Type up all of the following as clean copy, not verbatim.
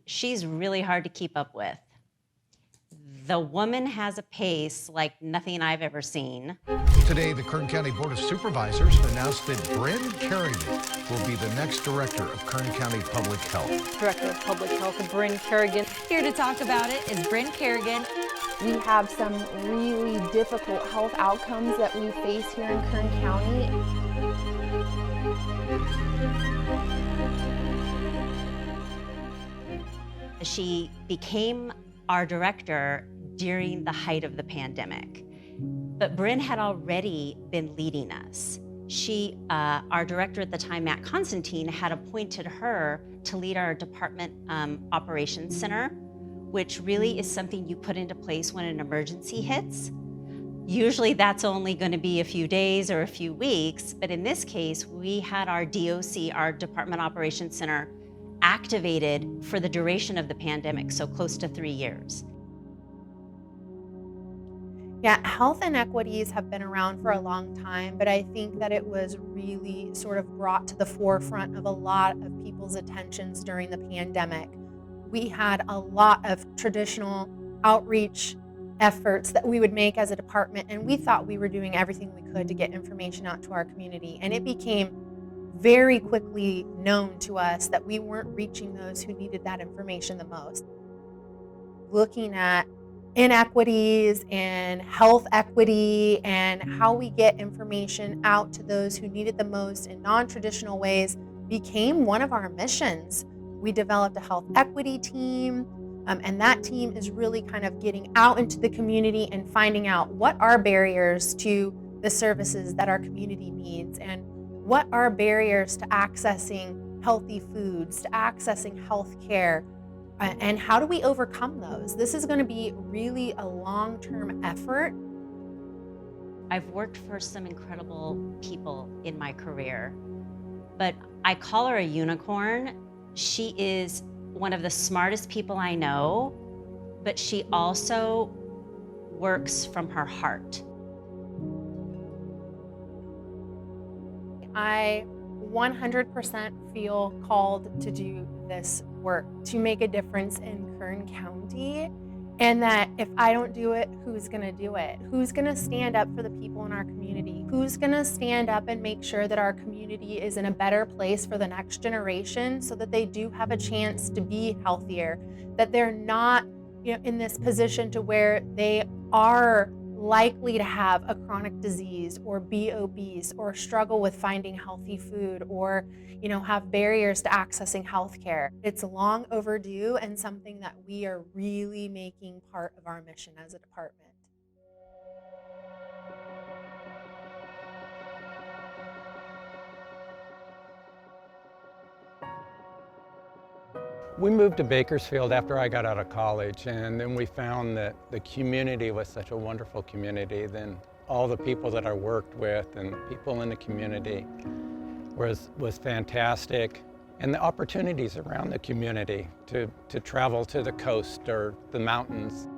She's really hard to keep up with. The woman has a pace like nothing I've ever seen. Today, the Kern County Board of Supervisors announced that Brynn Carrigan will be the next director of Kern County Public Health. Director of Public Health, Brynn Carrigan. Here to talk about it is Brynn Carrigan. We have some really difficult health outcomes that we face here in Kern County. She became our director during the height of the pandemic. But Brynn had already been leading us. Our director at the time, Matt Constantine, had appointed her to lead our department operations center, which really is something you put into place when an emergency hits. Usually that's only going to be a few days or a few weeks, but in this case, we had our DOC, our Department Operations Center, activated for the duration of the pandemic, so close to 3 years. Yeah, health inequities have been around for a long time, but I think that it was really sort of brought to the forefront of a lot of people's attentions during the pandemic. We had a lot of traditional outreach efforts that we would make as a department, and we thought we were doing everything we could to get information out to our community, and it became very quickly known to us that we weren't reaching those who needed that information the most. Looking at inequities and health equity and how we get information out to those who need it the most in non-traditional ways became one of our missions. We developed a health equity team, and that team is really kind of getting out into the community and finding out what are barriers to the services that our community needs, and what are barriers to accessing healthy foods, to accessing health care, and how do we overcome those? This is going to be really a long-term effort. I've worked for some incredible people in my career, but I call her a unicorn. She is one of the smartest people I know, but she also works from her heart. I 100% feel called to do this work, to make a difference in Kern County, and that if I don't do it, who's gonna do it? Who's gonna stand up for the people in our community? Who's gonna stand up and make sure that our community is in a better place for the next generation so that they do have a chance to be healthier, that they're not, in this position to where they are likely to have a chronic disease or be obese or struggle with finding healthy food or have barriers to accessing healthcare. It's long overdue and something that we are really making part of our mission as a department. We moved to Bakersfield after I got out of college, and then we found that the community was such a wonderful community. Then all the people that I worked with and people in the community was fantastic. And the opportunities around the community to travel to the coast or the mountains.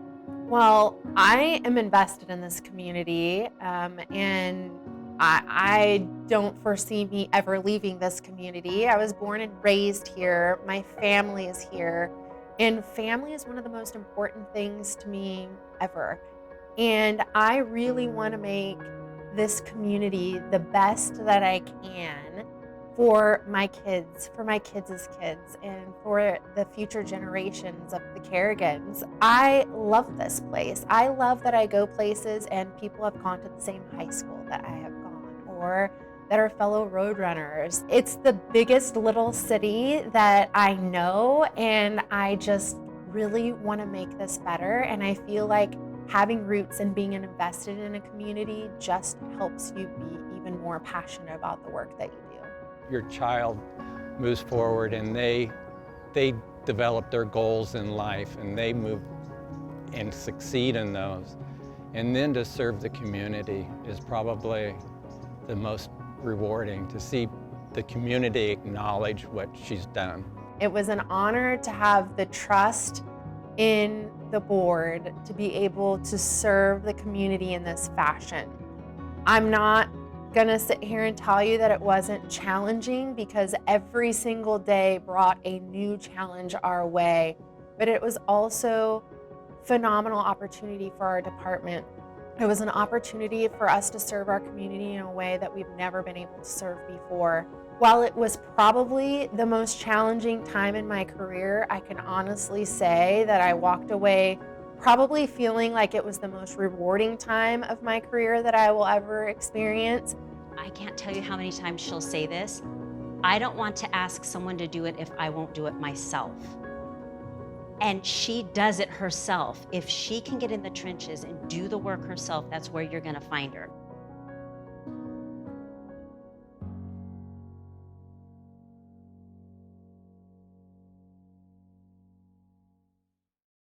Well, I am invested in this community, and I don't foresee me ever leaving this community. I was born and raised here. My family is here. And family is one of the most important things to me ever. And I really want to make this community the best that I can for my kids' kids, and for the future generations of the Carrigans. I love this place. I love that I go places and people have gone to the same high school that I have gone, or that are fellow road runners. It's the biggest little city that I know, and I just really want to make this better. And I feel like having roots and being invested in a community just helps you be even more passionate about the work that you do. Your child moves forward and they develop their goals in life and they move and succeed in those. And then to serve the community is probably the most rewarding, to see the community acknowledge what she's done. It was an honor to have the trust in the board to be able to serve the community in this fashion. I'm not gonna sit here and tell you that it wasn't challenging, because every single day brought a new challenge our way. But it was also a phenomenal opportunity for our department. It was an opportunity for us to serve our community in a way that we've never been able to serve before. While it was probably the most challenging time in my career, I can honestly say that I walked away probably feeling like it was the most rewarding time of my career that I will ever experience. I can't tell you how many times she'll say this. I don't want to ask someone to do it if I won't do it myself. And she does it herself. If she can get in the trenches and do the work herself, that's where you're gonna find her.